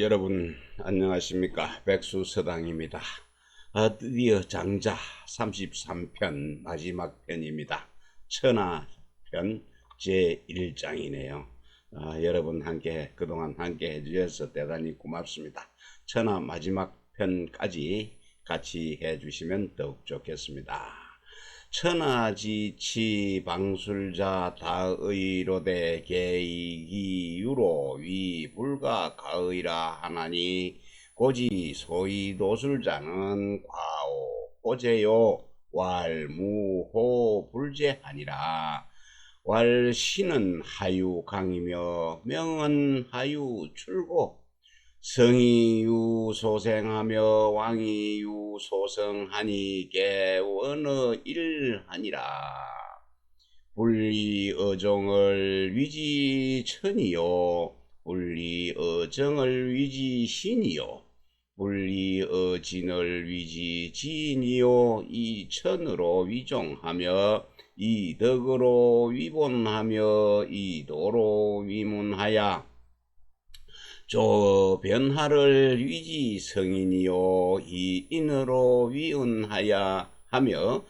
여러분 안녕하십니까? 백수서당입니다. 드디어 장자 33편 마지막 편입니다. 천하편 제1장이네요. 여러분 그동안 함께 해주셔서 대단히 고맙습니다. 천하 마지막 편까지 같이 해주시면 더욱 좋겠습니다. 천하지치 방술자 다의로되 개이기유로 위불가 가의라 하나니 고지 소위 도술자는 과오 고제요 왈무호 불제하니라. 왈신은 하유강이며 명은 하유출고 성이 유소생하며 왕이 유소성하니 개원어 일하니라. 분리어종을 위지천이요 분리어정을 위지신이요 분리어진을 위지지인이요 이천으로 위종하며 이덕으로 위본하며 이도로 위문하야 조변하를 위지 성인이요 이인으로 위은하야 하며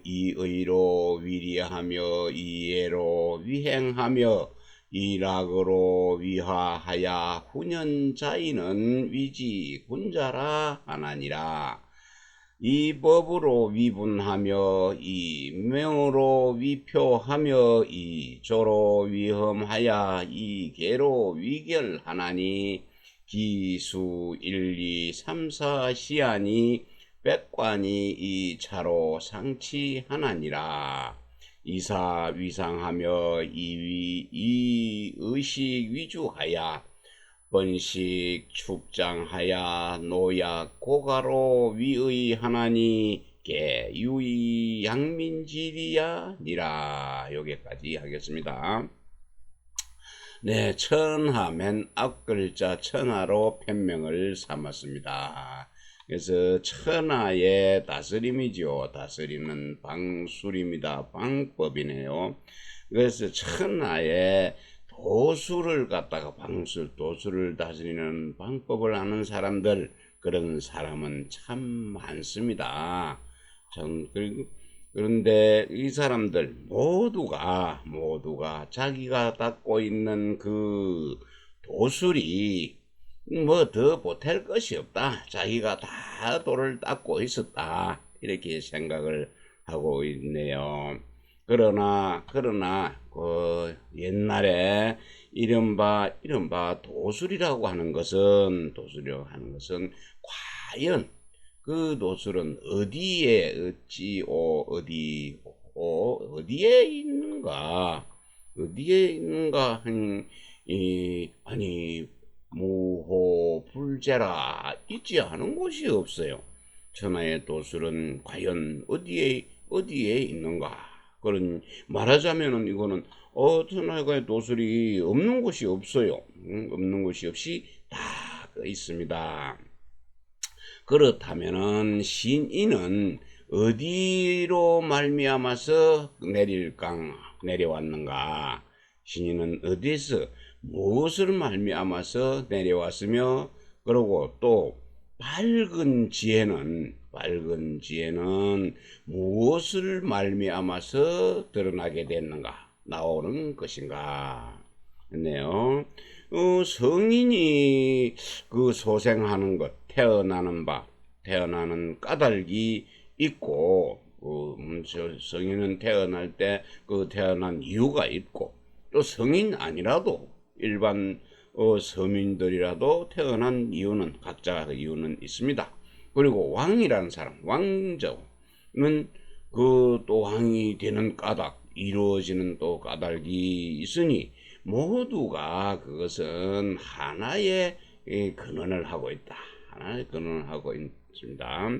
이의로 위리하며 이예로 위행하며 이락으로 위하하야 훈연자인은 위지 군자라 하나니라. 이 법으로 위분하며 이 명으로 위표하며 이 조로 위험하야 이 개로 위결하나니 기수 1, 2, 3, 4 시안이 백관이 이 차로 상치하나니라. 이사 위상하며 이위 이 의식 위주하야 번식 축장하야 노약 고가로 위의하나니 개유의 양민질이야 니라. 여기까지 하겠습니다. 네, 천하 맨 앞글자 천하로 편명을 삼았습니다. 그래서 천하의 다스림이죠. 다스리는 방술입니다. 방법이네요. 그래서 천하의 도술을 갖다가 도술을 다스리는 방법을 아는 사람들, 그런 사람은 참 많습니다. 그런데 이 사람들 모두가 자기가 갖고 있는 그 도술이 뭐 더 보탤 것이 없다, 자기가 다 도를 닦고 있었다, 이렇게 생각을 하고 있네요. 그러나 그 옛날에 이른바 도술이라고 하는 것은 과연 그 도술은 어디에 있는가 아니 무호 불제라 있지 않은 곳이 없어요. 천하의 도술은 과연 어디에 있는가? 그런 말하자면은 이거는 천하의 도술이 없는 곳이 없어요. 없는 곳이 없이 다 있습니다. 그렇다면은 신인은 어디로 말미암아서 내려왔는가? 신인은 어디서 무엇을 말미암아서 내려왔으며, 그리고 또 밝은 지혜는 무엇을 말미암아서 드러나게 됐는가, 나오는 것인가 했네요. 성인이 그 소생하는 것, 태어나는 까닭이 있고, 성인은 태어날 때 그 태어난 이유가 있고, 또 성인 아니라도 일반 서민들이라도 태어난 이유는 각자 이유는 있습니다. 그리고 왕이라는 사람, 왕정은 그 또 왕이 되는 까닭, 이루어지는 또 까닭이 있으니 모두가 그것은 하나의 근원을 하고 있다. 하나의 근원을 하고 있습니다.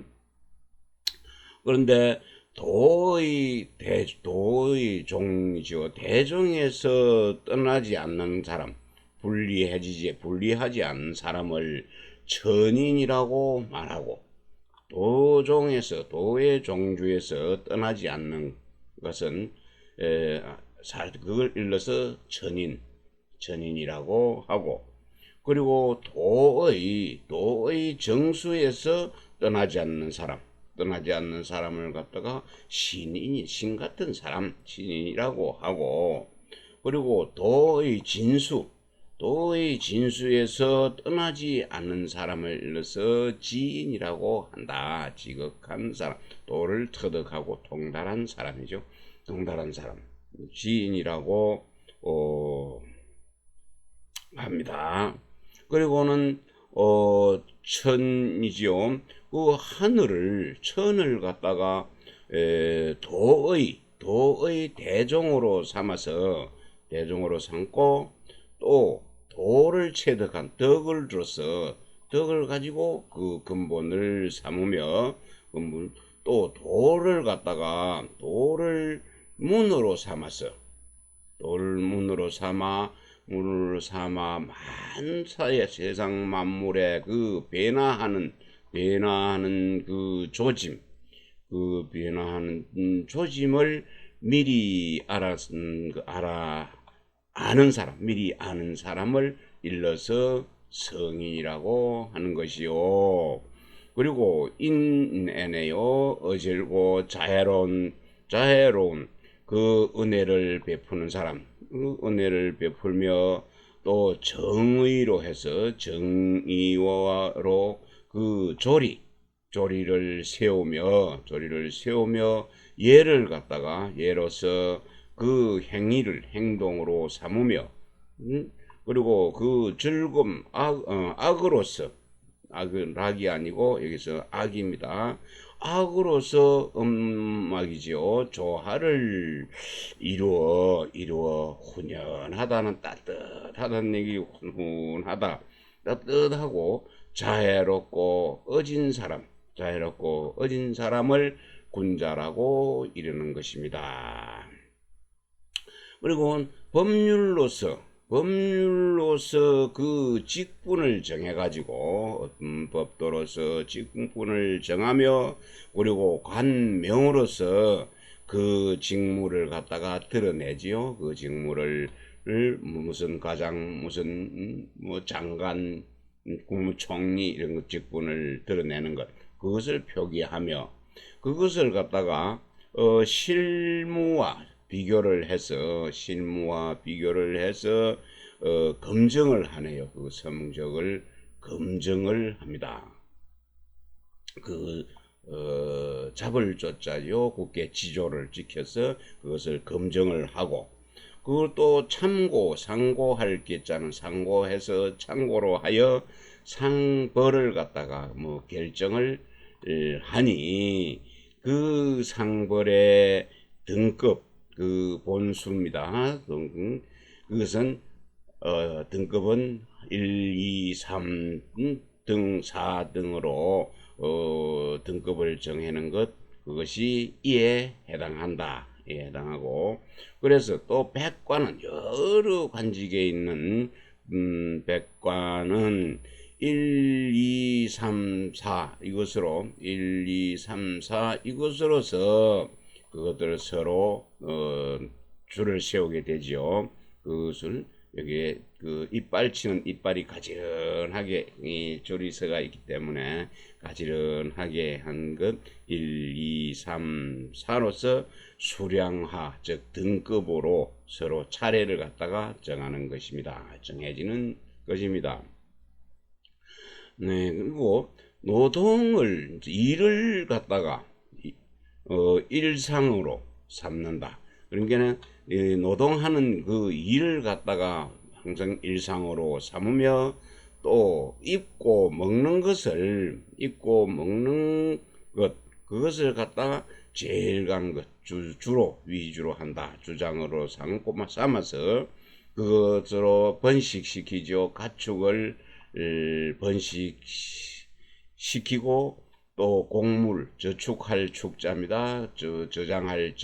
그런데 도의 종이죠. 대종에서 떠나지 않는 사람, 분리하지 않는 사람을 천인이라고 말하고, 도의 종주에서 떠나지 않는 것은 그걸 일러서 천인이라고 하고, 그리고 도의 정수에서 떠나지 않는 사람을 갖다가 신 같은 사람, 신이라고 하고, 그리고 도의 진수에서 떠나지 않는 사람을 일러서 지인이라고 한다. 지극한 사람, 도를 터득하고 통달한 사람이죠. 통달한 사람, 지인이라고 합니다. 그리고는 천이지요. 그 천을 갖다가 도의 대종으로 삼고, 또 도를 체득한 덕을 들어서 덕을 가지고 그 근본을 삼으며, 또 도를 문으로 삼아서 문으로 삼아 만사의 세상 만물의 그 변화하는 그 조짐을 미리 미리 아는 사람을 일러서 성인이라고 하는 것이요. 그리고 인애네요, 어질고 자애로운 그 은혜를 베푸는 사람, 그 은혜를 베풀며 또 정의로 해서 정의로 그 조리를 세우며 예로서 그 행동으로 삼으며, 그리고 그 즐거움, 악으로서, 악이 아니고 여기서 악입니다. 악으로서 악이지요. 조화를 이루어 훈연하다는 따뜻하다는 얘기, 따뜻하고 자애롭고 어진 사람을 군자라고 이르는 것입니다. 그리고 법률로서 그 직분을 정해가지고 어떤 법도로서 직분을 정하며, 그리고 관명으로서 그 직무를 갖다가 드러내지요. 그 직무를 무슨 과장, 무슨 장관, 국무총리 이런 직분을 드러내는 것, 그것을 표기하며, 그것을 갖다가 실무와 비교를 해서 검증을 하네요. 그 성적을 검증을 합니다. 그 잡을 조자요, 굳게 지조를 지켜서 그것을 검증을 하고, 그걸 또 상고할 게자는 상고해서 참고로 하여 상벌을 갖다가 결정을 하니, 그 상벌의 등급, 그 본수입니다. 그것은 등급은 1, 2, 3 등 4등으로 등급을 정하는 것, 그것이 이에 해당한다. 예, 해당하고, 그래서 또 백관은 여러 관직에 있는 백관은 1, 2, 3, 4 이것으로 1, 2, 3, 4 이것으로서 그것들을 서로 줄을 세우게 되지요. 그것을 여기에 그 이빨치는 이빨이 가지런하게 이 조리서가 있기 때문에 가지런하게 한 것 1, 2, 3, 4로서 수량하, 즉 등급으로 서로 차례를 갖다가 정하는 것입니다. 정해지는 것입니다. 네, 그리고 일을 갖다가 일상으로 삼는다. 그러니까 노동하는 그 일을 갖다가 항상 일상으로 삼으며, 또 입고 먹는 그것을 갖다가 제일 간 것, 위주로 한다. 주장으로 삼아서 그것으로 번식시키죠. 가축을 번식시키고, 또 곡물, 저축할 축자입니다. 저장할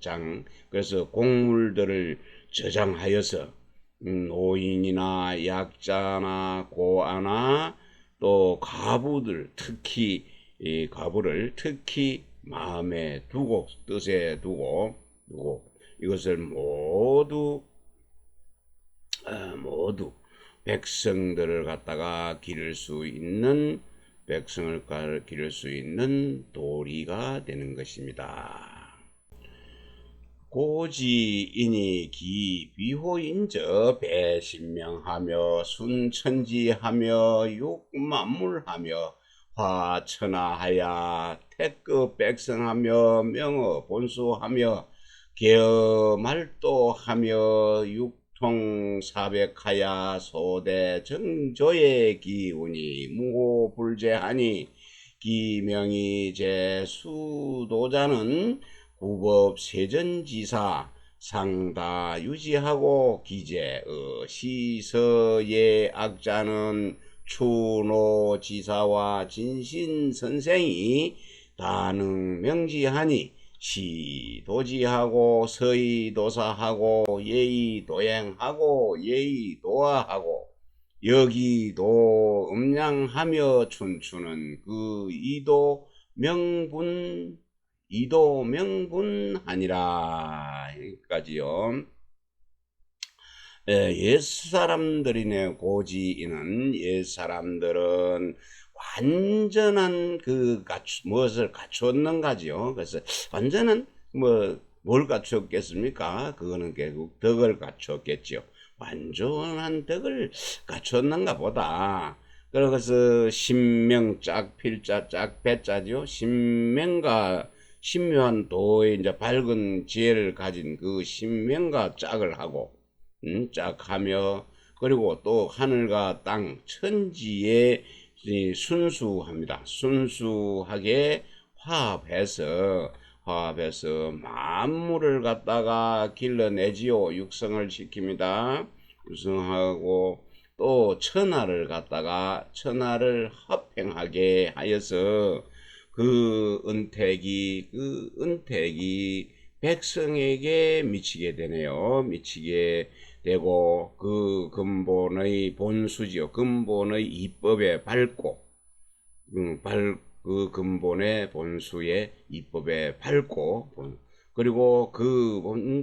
장. 그래서 곡물들을 저장하여서 노인이나 약자나 고아나 또 가부들, 특히 이 가부를 특히 마음에 두고, 뜻에 두고 이것을 모두 백성들을 갖다가 기를 수 있는 도리가 되는 것입니다. 고지인이 기비호인저 배신명하며 순천지하며 육만물하며 화천하하야 태급 백성하며 명어 본수하며 계어말도하며 육통사백하야 소대 정조의 기운이 무호불제하니 기명이 제수도자는 구법세전지사 상다 유지하고 기재의 시서의 악자는 추노지사와 진신선생이 다능명지하니 시도지하고 서의도사하고 예의도행하고 예의도화하고 여기도 음양하며 춘추는 그 이도 명분하니라. 여기까지요. 옛사람들이네. 고지인은 옛사람들은 완전한 무엇을 갖추었는가지요. 그래서 완전한 뭘 갖추었겠습니까? 그거는 결국 덕을 갖추었겠지요. 완전한 덕을 갖추었는가 보다. 그래서 신명짝 필자 짝 배자죠. 신명과 신묘한 도의 이제 밝은 지혜를 가진 그 신명과 짝을 하고 짝하며 그리고 또 하늘과 땅 천지에 순수합니다. 순수하게 화합해서 만물을 갖다가 길러내지요. 육성을 시킵니다. 육성하고 또 천하를 합행하게 하여서 그 은택이 백성에게 미치게 되네요. 미치게 되고 그 근본의 본수지요. 근본의 이법에 밝고 그 근본의 본수의 이법에 밝고 그리고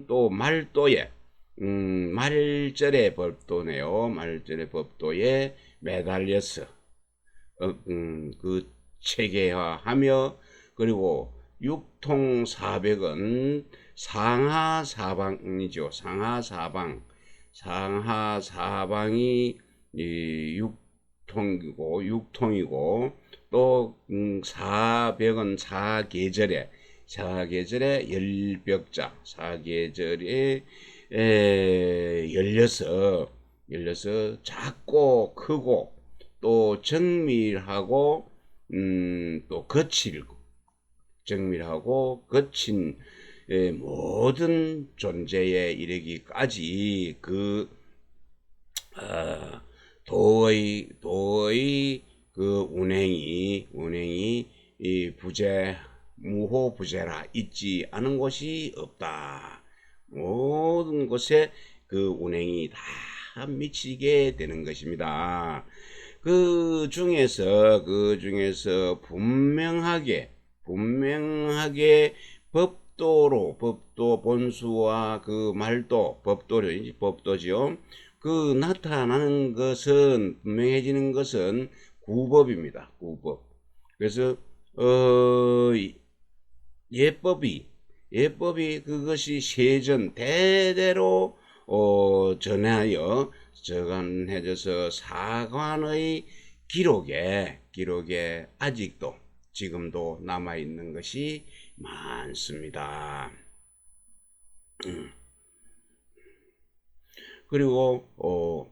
또 말도에 말절의 법도네요. 말절의 법도에 매달려서 그 체계화하며 그리고 육통사백은 상하사방이죠. 상하사방이 육통이고 또 사백은 사계절에 열벽자 사계절에 열려서 작고 크고 또 정밀하고 또 정밀하고 거친 모든 존재에 이르기까지 도의 그 운행이 이 무호부재라 있지 않은 곳이 없다. 모든 곳에 그 운행이 다 미치게 되는 것입니다. 그 중에서 분명하게 법도 본수와 그 말도 법도지요. 그 나타나는 것은 분명해지는 것은 구법입니다. 구법. 그래서 예법이 그것이 세전 대대로 전해져서 사관의 기록에 아직도 지금도 남아있는 것이 많습니다. 그리고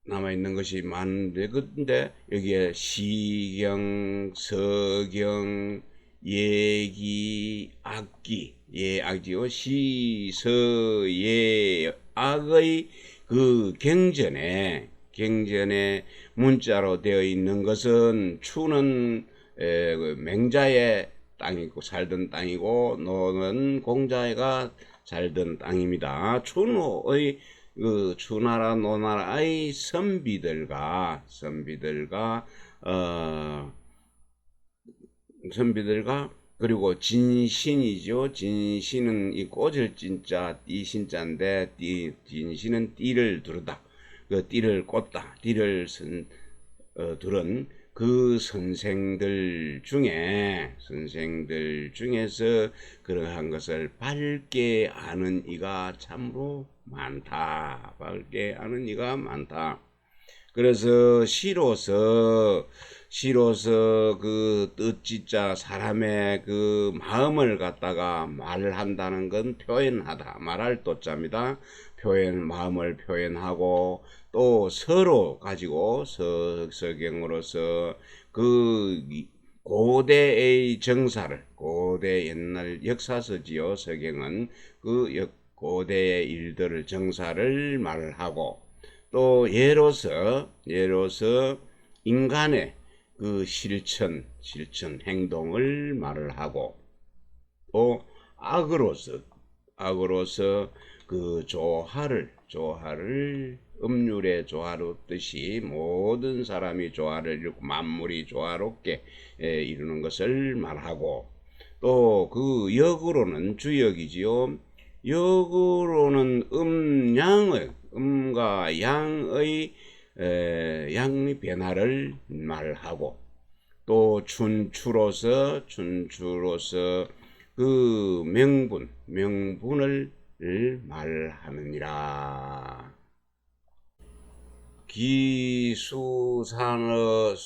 남아있는 것이 많은데 근데 여기에 시경, 서경, 예기, 악기요. 시, 서, 예, 악의 그 경전에 문자로 되어 있는 것은 추는 맹자의 땅이고 살던 땅이고 노는 공자가 살던 땅입니다. 추노의 추나라 노나라의 선비들과 그리고 진신이죠. 진신은 이 꽂을 진자 띠신자인데 진신은 띠를 두르다. 그 띠를 꽂다, 띠를 들은 그 선생들 중에서 그러한 것을 밝게 아는 이가 참으로 많다. 밝게 아는 이가 많다. 그래서 시로서 그 뜻짓자 사람의 그 마음을 갖다가 말한다는 건 표현하다. 말할 또자입니다. 마음을 표현하고 또 서로 가지고 서경으로서 그 고대의 정사를, 고대 옛날 역사서지요. 서경은 그 고대의 일들을 정사를 말하고 또 예로서 인간의 그 실천 행동을 말을 하고 또 악으로서 그 조화를 음률의 조화롭듯이 모든 사람이 조화를 이루고 만물이 조화롭게 이루는 것을 말하고 또 그 역으로는 주역이지요. 역으로는 음과 양의 변화를 말하고 또 춘추로서 그 명분을 말하느니라. 기수산어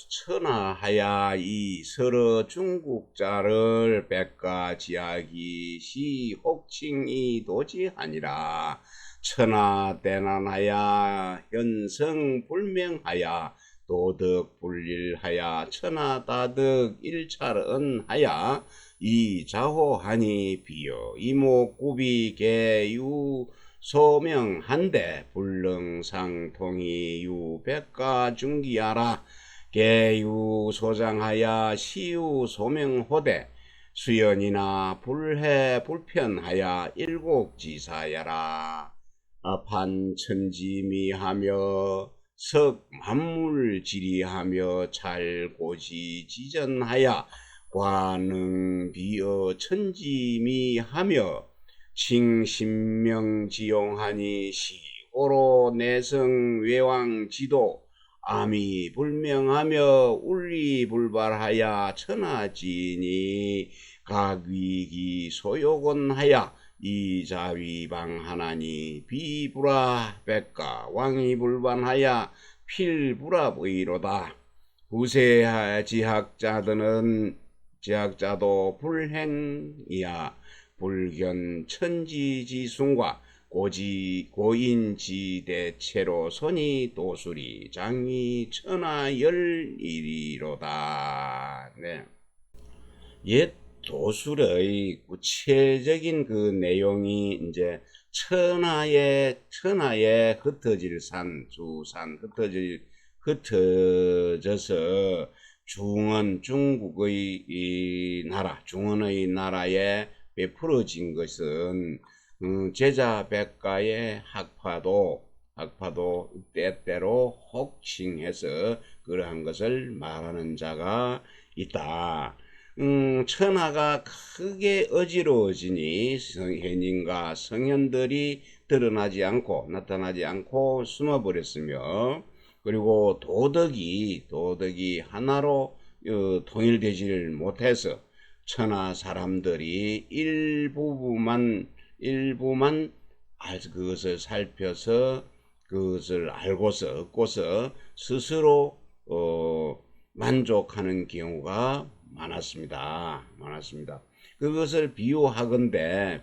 천하하야 이 서러 중국자를 백가지하기 시 혹칭이 도지하니라. 천하대난하야 현성불명하야 도덕불일하야 천하다득 일찰언하야 이자호하니 비여 이목구비 개유 소명한데 불능상통이 유백가중기하라. 개유소장하야 시유소명호대 수연이나 불해 불편하야 일곡지사야라. 판천지미하며 석만물지리하며 찰고지지전하야 관응비어 천지미하며 칭신명지용하니 시고로 내성외왕지도 아미불명하며 울리불발하야 천하지니 각위기 소요곤하야 이자위방하나니 비불화 백가 왕이불반하야 필불화의로다. 지학자도 불행이야 불견 천지지순과 고인지대체로 선이 도술이 장이 천하열일이로다. 네. 옛 도술의 구체적인 그 내용이 이제 천하에 흩어질 주산 흩어져서 중국의 이 나라, 중원의 나라에 베풀어진 것은 제자 백가의 학파도 때때로 혹칭해서 그러한 것을 말하는 자가 있다. 천하가 크게 어지러워지니 현인과 성현들이 나타나지 않고 숨어버렸으며 그리고 도덕이 하나로 통일되지를 못해서 천하 사람들이 일부만 그것을 살펴서 그것을 얻고서 스스로 만족하는 경우가 많았습니다. 그것을 비유하건대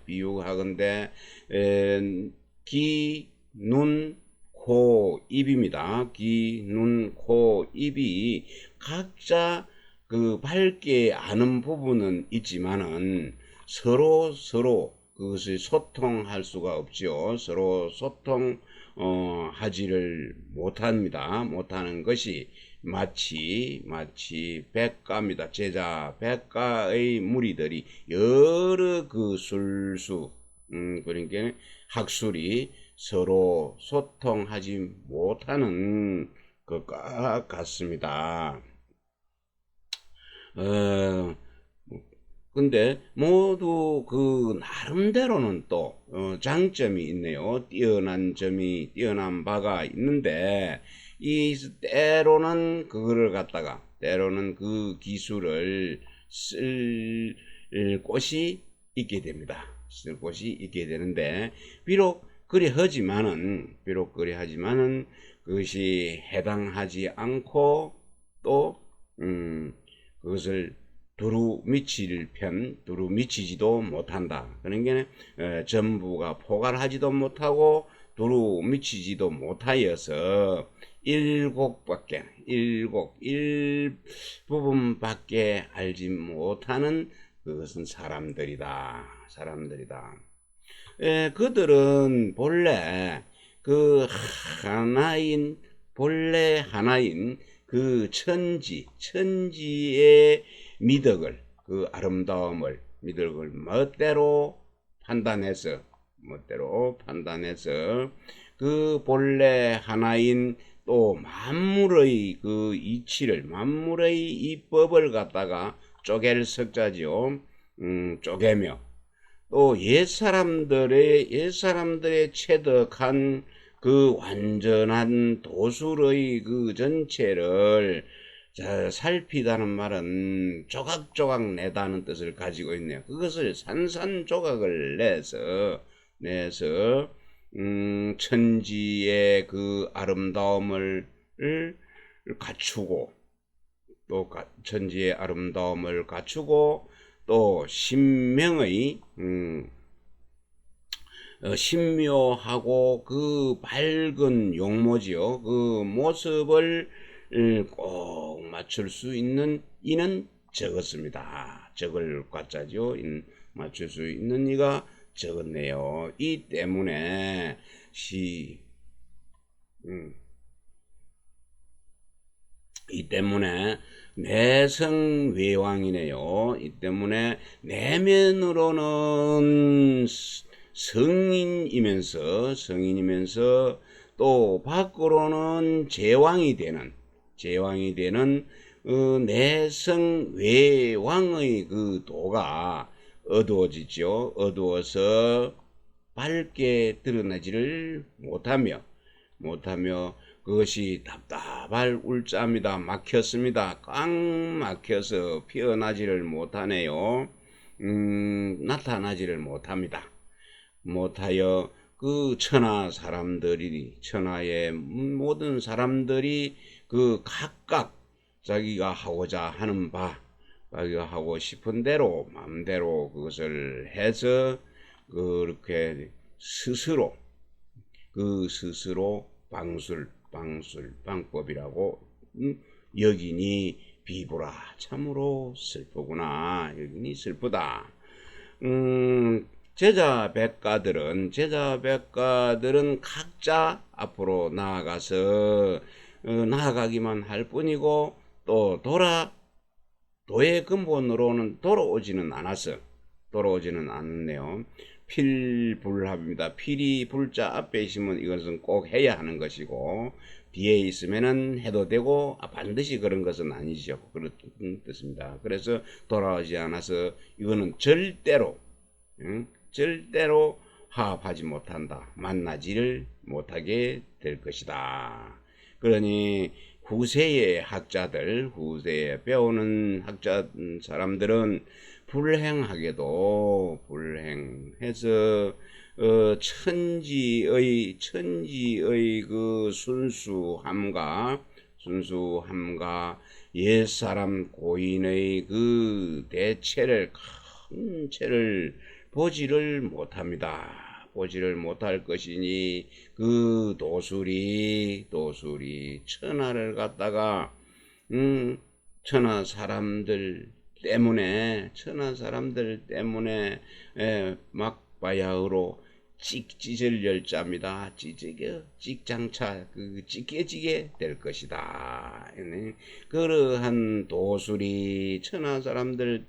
귀, 눈, 코, 입입니다. 귀, 눈, 코, 입이 각자 그 밝게 아는 부분은 있지만은 서로 그것을 소통할 수가 없지요. 서로 하지를 못합니다. 못하는 것이 마치 백가입니다. 제자 백가의 무리들이 여러 그 술수 그러니까 학술이 서로 소통하지 못하는 것과 같습니다. 근데 모두 그 나름대로는 또 장점이 있네요. 뛰어난 바가 있는데 이 때로는 그거를 갖다가 때로는 그 기술을 쓸 곳이 있게 됩니다. 쓸 곳이 있게 되는데 비록 그리 하지만은 그것이 해당하지 않고 또 그것을 두루 미치지도 못한다. 그런 게 전부가 포괄하지도 못하고 두루 미치지도 못하여서 일부분밖에 알지 못하는 그것은 사람들이다. 그들은 본래 하나인 그 천지의 그 아름다움을 멋대로 판단해서 그 본래 하나인 또 만물의 그 이치를 만물의 이 법을 갖다가 쪼갤 석자지요. 쪼개며 또 옛사람들의 체득한 그 완전한 도술의 그 전체를 살피다는 말은 조각조각 내다는 뜻을 가지고 있네요. 그것을 산산조각을 내서 천지의 그 아름다움을 갖추고 천지의 아름다움을 갖추고 또 신묘하고 그 밝은 용모지요. 그 모습을 꼭 맞출 수 있는 이는 적었습니다. 적을 과자죠. 맞출 수 있는 이가 적었네요. 이 때문에 내성외왕이네요. 이 때문에 내면으로는 성인이면서 또 밖으로는 제왕이 되는 내성외왕의 그 도가 어두워서 밝게 드러나지를 못하며 그것이 답답할 울자입니다. 막혔습니다. 꽉 막혀서 피어나지를 못하네요. 나타나지를 못하여 그 천하의 모든 사람들이 그 각각 자기가 하고자 하는 자기가 하고 싶은 대로 마음대로 그것을 해서 그렇게 스스로 방법이라고 여기니 비보라. 참으로 슬프구나. 여기니 슬프다. 제자 백가들은 각자 앞으로 나아가기만 할 뿐이고 또 도의 근본으로는 돌아오지는 않았네요. 필불합입니다. 필이 불자 앞에 있으면 이것은 꼭 해야 하는 것이고 뒤에 있으면은 해도 되고 반드시 그런 것은 아니죠. 그런 뜻입니다. 그래서 돌아오지 않아서 이거는 절대로 화합하지 못한다. 만나지를 못하게 될 것이다. 그러니 후세에 배우는 사람들은 불행해서 천지의 그 순수함과 옛사람 고인의 그 큰 체를 보지를 못할 것이니 그 도술이 천하를 갖다가 천하 사람들 때문에 막 바야흐로 찍찢을 열자입니다. 찍장차 찢겨지게 될 것이다. 그러한 도술이 천하 사람들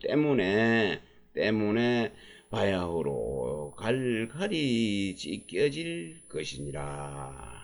때문에 바야흐로 갈갈이 찢겨질 것이니라.